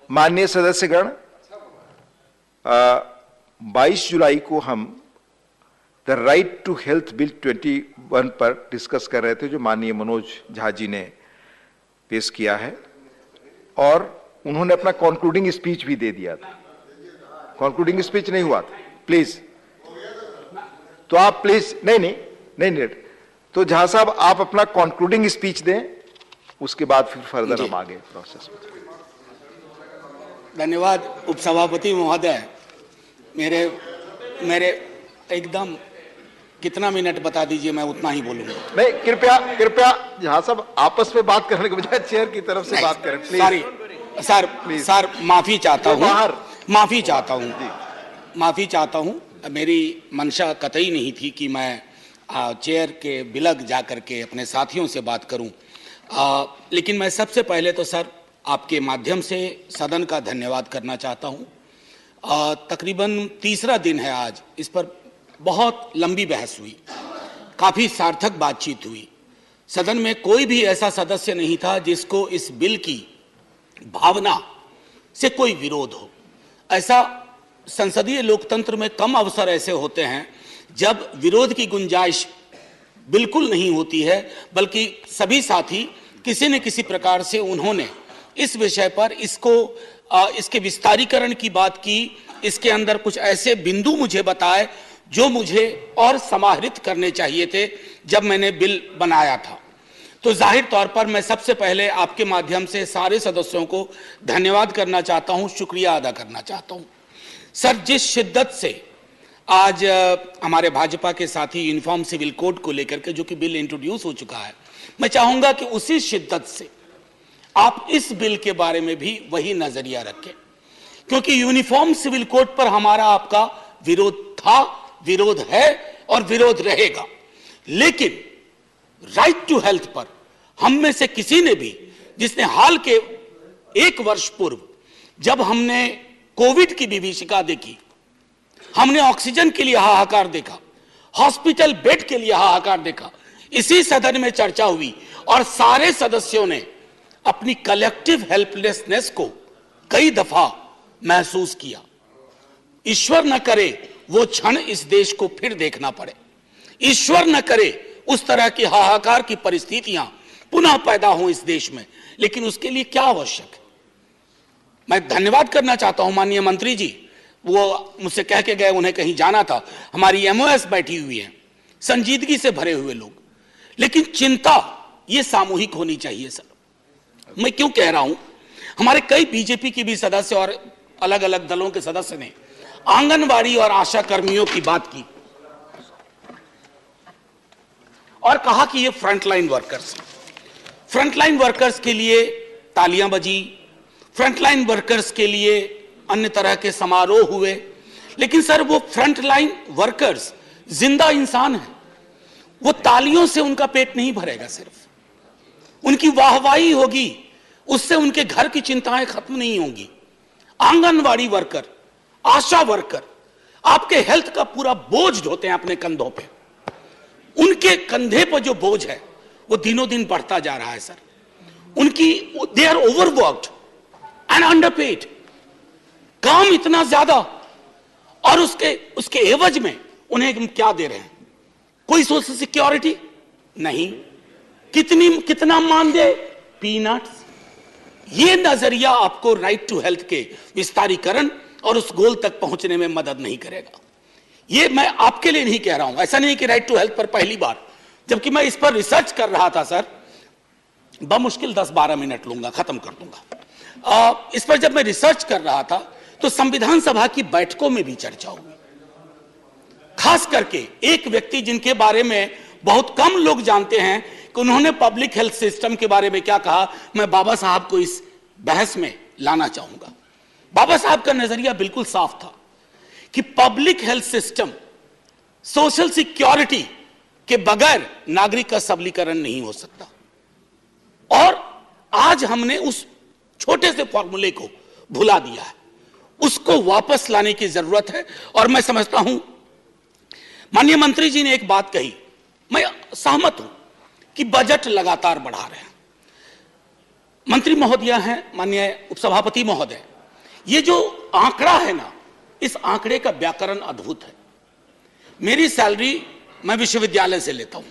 माननीय सदस्यगण, 22 जुलाई को हम the right to health bill 21 पर डिस्कस कर रहे थे, जो माननीय मनोज झा जी ने पेश किया है, और उन्होंने अपना कंक्लूडिंग स्पीच भी दे दिया था। कंक्लूडिंग स्पीच नहीं हुआ था, प्लीज। तो आप प्लीज नहीं, तो झा साहब आप अपना कंक्लूडिंग स्पीच दें, उसके बाद फिर फर्दर हम आगे प्रोसेस में। धन्यवाद उपसभापति महोदय। मेरे एकदम कितना मिनट बता दीजिए, मैं उतना ही बोलूंगा। नहीं, कृपया झा साहब आपस में बात करने के बजाय चेयर की तरफ से बात करें, प्लीज। सर माफी चाहता हूं। मेरी मंशा कतई नहीं थी कि मैं चेयर के बिलग जाकर के अपने साथियों से बात करूं, लेकिन मैं सबसे पहले तो सर आपके माध्यम से सदन का धन्यवाद करना चाहता हूं। तकरीबन तीसरा दिन है आज, इस पर बहुत लंबी बहस हुई, काफी सार्थक बातचीत हुई। सदन में कोई भी ऐसा सदस्य नहीं था जिसको इस बिल की भावना से कोई विरोध हो। ऐसा संसदीय लोकतंत्र में कम अवसर ऐसे होते हैं जब विरोध की गुंजाइश बिल्कुल नहीं होती है, बल्कि सभी साथी किसी न किसी प्रकार से उन्होंने इस विषय पर इसके विस्तारीकरण की बात की, इसके अंदर कुछ ऐसे बिंदु मुझे बताए जो मुझे और समाहरित करने चाहिए थे जब मैंने बिल बनाया था। तो जाहिर तौर पर मैं सबसे पहले आपके माध्यम से सारे सदस्यों को धन्यवाद करना चाहता हूं, शुक्रिया अदा करना चाहता हूं। सर, जिस शिद्दत से आज हमारे भाजपा के साथी यूनिफॉर्म सिविल कोड को लेकर के, जो कि बिल इंट्रोड्यूस हो चुका है, मैं चाहूंगा कि उसी शिद्दत से आप इस बिल के बारे में भी वही नजरिया रखें, क्योंकि यूनिफॉर्म सिविल कोड पर हमारा आपका विरोध था, विरोध है और विरोध रहेगा। लेकिन राइट टू हेल्थ पर हम में से किसी ने भी, जिसने हाल के 1 वर्ष पूर्व जब हमने कोविड की विभीषिका देखी, हमने ऑक्सीजन के लिए हाहाकार देखा, हॉस्पिटल बेड के लिए हाहाकार देखा, इसी सदन में चर्चा हुई और सारे सदस्यों ने अपनी कलेक्टिव हेल्पलेसनेस को कई दफा महसूस किया। ईश्वर न करे वो क्षण इस देश को फिर देखना पड़े, ईश्वर न करे उस तरह की हाहाकार की परिस्थितियां पुनः पैदा हों इस देश में। लेकिन उसके लिए क्या आवश्यक है? मैं धन्यवाद करना चाहता हूं माननीय मंत्री जी, वो मुझसे कह के गए, उन्हें कहीं जाना था। हमारी एमओएस बैठी हुई है, संजीदगी से भरे हुए लोग, लेकिन चिंता ये सामूहिक होनी चाहिए। सर, मैं क्यों कह रहा हूं, हमारे कई बीजेपी के भी सदस्य और अलग अलग दलों के सदस्य ने आंगनवाड़ी और आशा कर्मियों की बात की और कहा कि ये फ्रंटलाइन वर्कर्स के लिए तालियां बजी, फ्रंटलाइन वर्कर्स के लिए अन्य तरह के समारोह हुए। लेकिन सर, वो फ्रंटलाइन वर्कर्स जिंदा इंसान हैं, वो तालियों से उनका पेट नहीं भरेगा, सिर्फ उनकी वाहवाही होगी, उससे उनके घर की चिंताएं खत्म नहीं होंगी। आंगनवाड़ी वर्कर, आशा वर्कर आपके हेल्थ का पूरा बोझ ढोते हैं अपने कंधों पे। उनके कंधे पर जो बोझ है वो दिनों दिन बढ़ता जा रहा है। Sir, they are overworked and underpaid, काम इतना ज्यादा, और उसके एवज में उन्हें हम क्या दे रहे हैं? कोई सोशल सिक्योरिटी नहीं, कितना मानदेय? पीनट्स। ये नजरिया आपको राइट टू हेल्थ के विस्तारीकरण और उस गोल तक पहुंचने में मदद नहीं करेगा। ये मैं आपके लिए नहीं कह रहा हूं, ऐसा नहीं कि राइट टू हेल्थ पर पहली बार, जबकि मैं इस पर रिसर्च कर रहा था सर, बमुश्किल 10-12 मिनट लूंगा, खत्म कर दूंगा। इस पर जब मैं रिसर्च कर रहा था तो संविधान सभा की बैठकों में भी चर्चा हुई, खास करके एक व्यक्ति जिनके बारे में बहुत कम लोग जानते हैं कि उन्होंने पब्लिक हेल्थ सिस्टम के बारे में क्या कहा। मैं बाबा साहब को इस बहस में लाना चाहूंगा। बाबा साहब का नजरिया बिल्कुल साफ था कि public health system, social security के बगैर नागरिक का सबलीकरण नहीं हो सकता। और आज हमने उस छोटे से फॉर्मूले को भुला दिया है, उसको वापस लाने की जरूरत है। और मैं समझता हूं माननीय मंत्री जी ने एक बात कही, मैं सहमत हूं कि बजट लगातार बढ़ा रहे हैं। मंत्री महोदय हैं, माननीय उपसभापति महोदय, ये जो आंकड़ा है ना, इस आंकड़े का व्याकरण अद्भुत है। मेरी सैलरी, मैं विश्वविद्यालय से लेता हूं,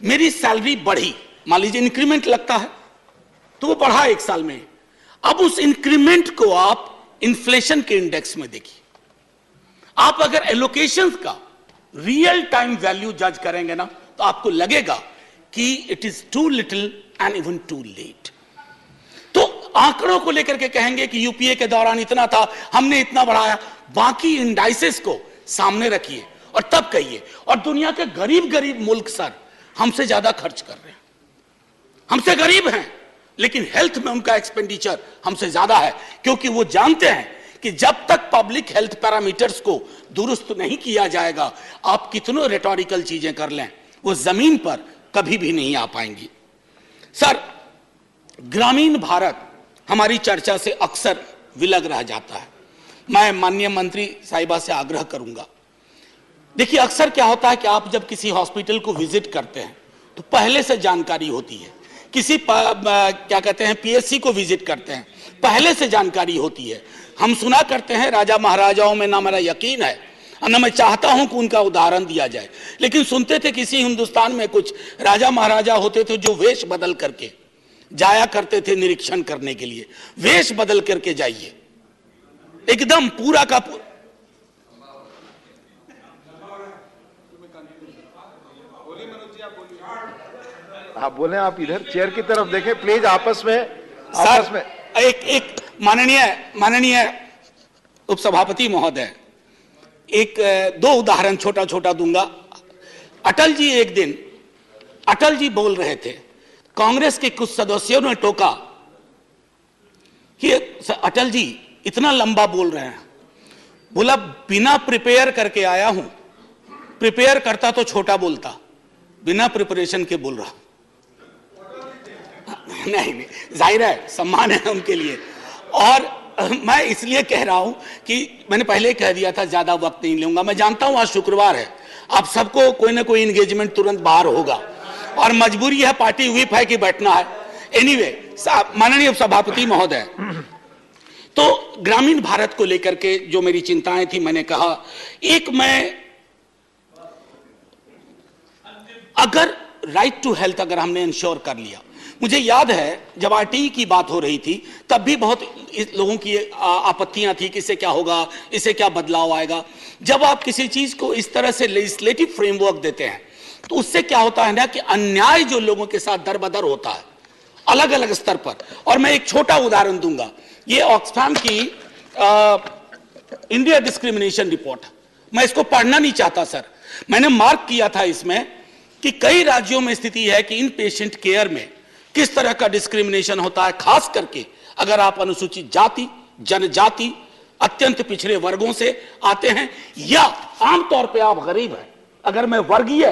मेरी सैलरी बढ़ी, मान लीजिए इंक्रीमेंट लगता है तो वो बढ़ा एक साल में। अब उस इंक्रीमेंट को आप इन्फ्लेशन के इंडेक्स में देखिए। आप अगर एलोकेशन का रियल टाइम वैल्यू जज करेंगे ना, तो आपको लगेगा कि it is too little and even too late. तो आंकड़ों को लेकर के कहेंगे कि यूपीए के दौरान इतना था, हमने इतना बढ़ाया, बाकी इंडाइसेस को सामने रखिए और तब कहिए। और दुनिया के गरीब गरीब मुल्क सर हमसे ज्यादा खर्च कर रहे हैं, हमसे गरीब हैं, लेकिन हेल्थ में उनका एक्सपेंडिचर हमसे ज्यादा है, क्योंकि वो जानते हैं कि जब तक पब्लिक हेल्थ पैरामीटर्स को दुरुस्त नहीं किया जाएगा, आप कितनों रेटोरिकल चीजें कर लें, वो जमीन पर कभी भी नहीं आ पाएंगी। सर, ग्रामीण भारत हमारी चर्चा से अक्सर विलग रह जाता है। मैं माननीय मंत्री साहिबा से आग्रह करूंगा, देखिए अक्सर क्या होता है कि आप जब किसी हॉस्पिटल को विजिट करते हैं तो पहले से जानकारी होती है, किसी क्या कहते हैं पीएससी को विजिट करते हैं, पहले से जानकारी होती है। हम सुना करते हैं राजा महाराजाओं में, ना मेरा यकीन है और ना मैं चाहता हूं कि उनका उदाहरण दिया जाए, लेकिन सुनते थे किसी हिंदुस्तान में कुछ राजा महाराजा होते थे जो वेश बदल करके जाया करते थे निरीक्षण करने के लिए। वेश बदल करके जाइए, एकदम पूरा का पूरा। आप बोले, आप इधर चेयर की तरफ देखें प्लीज, आपस में एक माननीय उपसभापति महोदय, एक दो उदाहरण छोटा छोटा दूंगा। अटल जी, एक दिन अटल जी बोल रहे थे, कांग्रेस के कुछ सदस्यों ने टोका कि अटल जी इतना लंबा बोल रहे हैं। बोला, बिना प्रिपेयर करके आया हूं, प्रिपेयर करता तो छोटा बोलता, बिना प्रिपरेशन के बोल रहा। नहीं, जाहिर है सम्मान है उनके लिए। और मैं इसलिए कह रहा हूं कि मैंने पहले कह दिया था ज्यादा वक्त नहीं लूंगा। मैं जानता हूं आज शुक्रवार है, आप सबको कोई ना कोई एंगेजमेंट तुरंत बाहर होगा और मजबूरी है, पार्टी व्हिप है कि बैठना है। एनीवे, माननीय सभापति महोदय, तो ग्रामीण भारत को लेकर के जो मेरी चिंताएं थी, मैंने कहा, एक मैं अगर राइट टू हेल्थ अगर हमने इंश्योर कर लिया, मुझे याद है जब आरटीई की बात हो रही थी तब भी बहुत लोगों की आपत्तियां थी कि इससे क्या होगा, इससे क्या बदलाव आएगा। जब आप किसी चीज को इस तरह से लेजिस्लेटिव फ्रेमवर्क देते हैं तो उससे क्या होता है ना कि अन्याय जो लोगों के साथ दर बदर होता है अलग अलग स्तर पर। और मैं एक छोटा उदाहरण दूंगा, ये ऑक्सफैम की इंडिया डिस्क्रिमिनेशन रिपोर्ट, मैं इसको पढ़ना नहीं चाहता सर, मैंने मार्क किया था इसमें कि कई राज्यों में स्थिति है कि इन पेशेंट केयर में किस तरह का डिस्क्रिमिनेशन होता है, खास करके अगर आप अनुसूचित जाति, जनजाति, अत्यंत पिछड़े वर्गों से आते हैं या आमतौर पे आप गरीब हैं। अगर मैं वर्गीय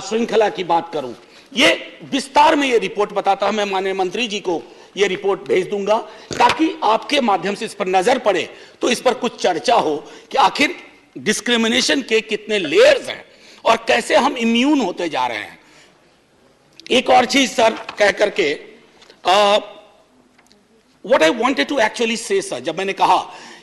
श्रृंखला की बात करूं, ये विस्तार में ये रिपोर्ट बताता है। मैं माननीय मंत्री जी को ये रिपोर्ट भेज दूंगा ताकि आपके माध्यम से इस पर नजर पड़े तो इस पर कुछ चर्चा हो कि आखिर डिस्क्रिमिनेशन के कितने लेयर्स हैं और कैसे हम इम्यून होते जा रहे हैं। एक और चीज सर कह करके, what I wanted to actually say sir, जब मैंने कहा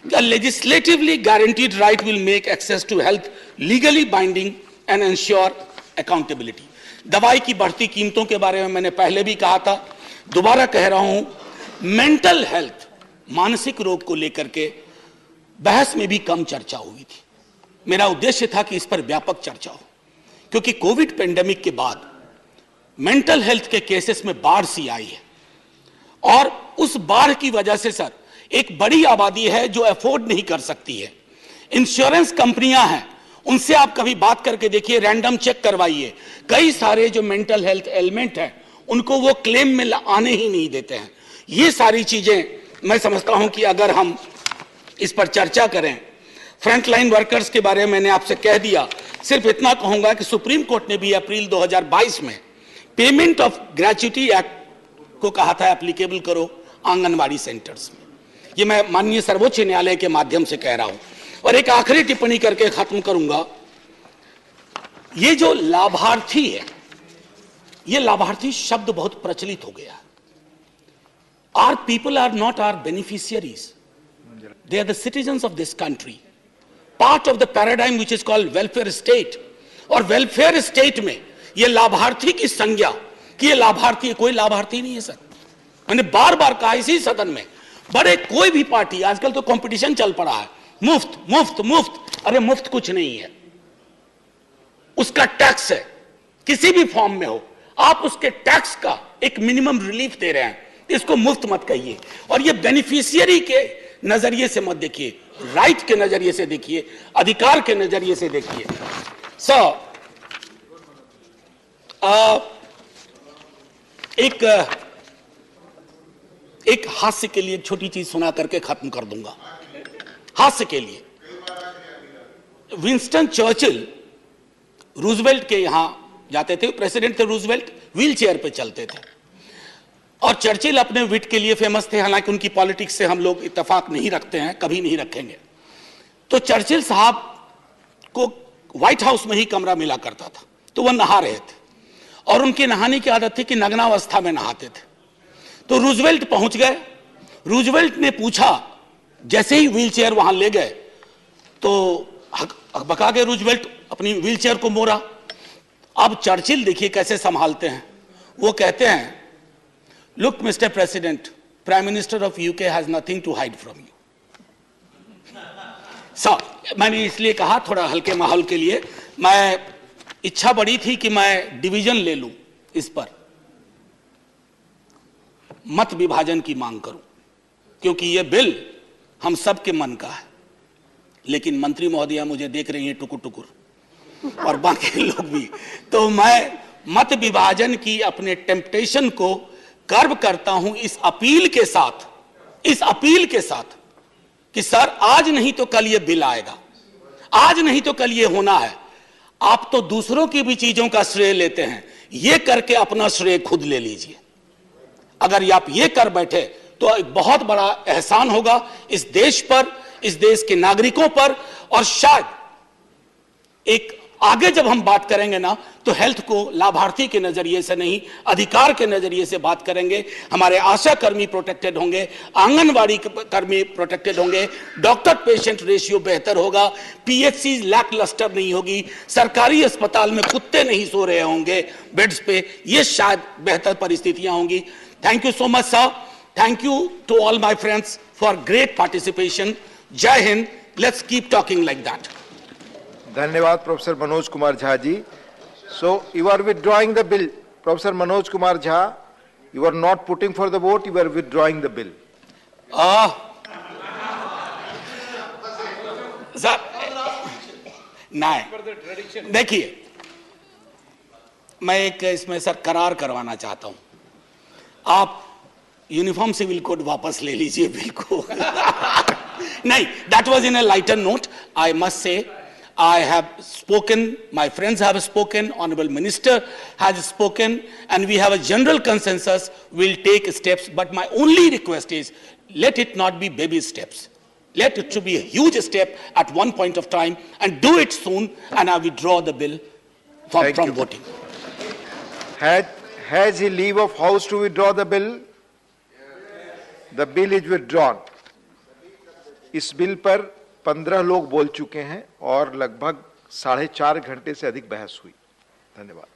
कि legislatively guaranteed right will make access to health legally binding and ensure accountability. दवाई की बढ़ती कीमतों के बारे में मैंने पहले भी कहा था, दोबारा कह रहा हूं, मेंटल हेल्थ, मानसिक रोग को लेकर के बहस में भी कम चर्चा हुई थी। मेरा उद्देश्य था कि इस पर व्यापक चर्चा हो, क्योंकि कोविड पेंडेमिक के बाद मेंटल हेल्थ के केसेस में बाढ़ सी आई है और उस बाढ़ की वजह से सर एक बड़ी आबादी है जो अफोर्ड नहीं कर सकती है। इंश्योरेंस कंपनियां हैं, उनसे आप कभी बात करके देखिए, रैंडम चेक करवाइए, कई सारे जो मेंटल हेल्थ एलिमेंट हैं उनको वो क्लेम में आने ही नहीं देते हैं। ये सारी चीजें मैं समझता हूं कि अगर हम इस पर चर्चा करें। फ्रंटलाइन वर्कर्स के बारे में मैंने आपसे कह दिया, सिर्फ इतना कहूंगा कि सुप्रीम कोर्ट ने भी अप्रैल 2022 में पेमेंट ऑफ ग्रेच्युटी एक्ट को कहा था एप्लीकेबल करो आंगनवाड़ी सेंटर्स में। ये मैं माननीय सर्वोच्च न्यायालय के माध्यम से कह रहा हूं। और एक आखिरी टिप्पणी करके खत्म करूंगा, ये जो लाभार्थी है, ये लाभार्थी शब्द बहुत प्रचलित हो गया। Our people are not our beneficiaries. They are the citizens of this country. Part of the paradigm which is called welfare state. और वेलफेयर स्टेट में ये लाभार्थी की संज्ञा कि ये लाभार्थी, कोई लाभार्थी नहीं है सर। मैंने बार बार कहा इसी सदन में, बड़े कोई भी पार्टी, आजकल तो कंपटीशन चल पड़ा है, मुफ्त मुफ्त मुफ्त। अरे मुफ्त कुछ नहीं है, उसका टैक्स है, किसी भी फॉर्म में हो, आप उसके टैक्स का एक मिनिमम रिलीफ दे रहे हैं, इसको मुफ्त मत कहिए। और ये बेनिफिशियरी के नजरिए से मत देखिए, राइट के नजरिए से देखिए, अधिकार के नजरिए से देखिए। एक हास्य के लिए छोटी चीज सुना करके खत्म कर दूंगा। हास्य के लिए, विंस्टन चर्चिल रूजवेल्ट के यहां जाते थे, प्रेसिडेंट थे रूजवेल्ट, व्हील चेयर पे चलते थे। और चर्चिल अपने विट के लिए फेमस थे, हालांकि उनकी पॉलिटिक्स से हम लोग इत्तेफाक नहीं रखते हैं, कभी नहीं रखेंगे। तो चर्चिल साहब को व्हाइट हाउस में ही कमरा मिला करता था, तो वह नहा रहे थे और उनकी नहाने की आदत थी कि नग्नावस्था में नहाते थे। तो रूजवेल्ट पहुंच गए, रूजवेल्ट ने पूछा, जैसे ही व्हील चेयर वहां ले गए तो हकबका गए रूजवेल्ट, अपनी व्हील चेयर को मोड़ा। अब चर्चिल देखिए कैसे संभालते हैं, वो कहते हैं, look mister president, prime minister of UK has nothing to hide from you. मैंने इसलिए कहा थोड़ा हल्के माहौल के लिए, मैं इच्छा बड़ी थी कि मैं डिवीजन ले लूं, इस पर मत विभाजन की मांग करूं, क्योंकि यह बिल हम सबके मन का है। लेकिन मंत्री महोदया मुझे देख रही हैं टुकुर टुकुर, और बाकी लोग भी, तो मैं मत विभाजन की अपने टेम्पटेशन को कर्व करता हूं इस अपील के साथ कि सर आज नहीं तो कल ये बिल आएगा, आज नहीं तो कल ये होना है। आप तो दूसरों की भी चीजों का श्रेय लेते हैं, ये करके अपना श्रेय खुद ले लीजिए। अगर आप ये कर बैठे तो एक बहुत बड़ा एहसान होगा इस देश पर, इस देश के नागरिकों पर। और शायद एक आगे जब हम बात करेंगे ना, तो हेल्थ को लाभार्थी के नजरिए से नहीं, अधिकार के नजरिए से बात करेंगे। हमारे आशा कर्मी प्रोटेक्टेड होंगे, आंगनवाड़ी कर्मी प्रोटेक्टेड होंगे, डॉक्टर पेशेंट रेशियो बेहतर होगा, पीएचसी लैक लस्टर नहीं होगी, सरकारी अस्पताल में कुत्ते नहीं सो रहे होंगे बेड्स पे, ये शायद बेहतर परिस्थितियां होंगी। Thank you so much sir, thank you to all my friends for great participation. Jai Hind, let's keep talking like that. धन्यवाद professor Manoj Kumar Jha ji. So you are withdrawing the bill, professor Manoj Kumar Jha, you are not putting for the vote, you are withdrawing the bill. Sir नहीं, देखिए मैं एक इसमें sir करार करवाना चाहता हूं, आप यूनिफॉर्म सिविल कोड वापस ले लीजिए बिल को। नहीं, that was in a lighter note. I must say I have spoken, my friends have spoken, Honorable Minister has spoken, and we have a general consensus. We'll take steps, but my only request is, let it not be baby steps. Let it to be a huge step at one point of time, and do it soon, and I withdraw the bill from voting. Has he leave of house to withdraw the bill? The bill is withdrawn. इस bill पर 15 लोग बोल चुके हैं और लगभग 4.5 घंटे से अधिक बहस हुई। धन्यवाद।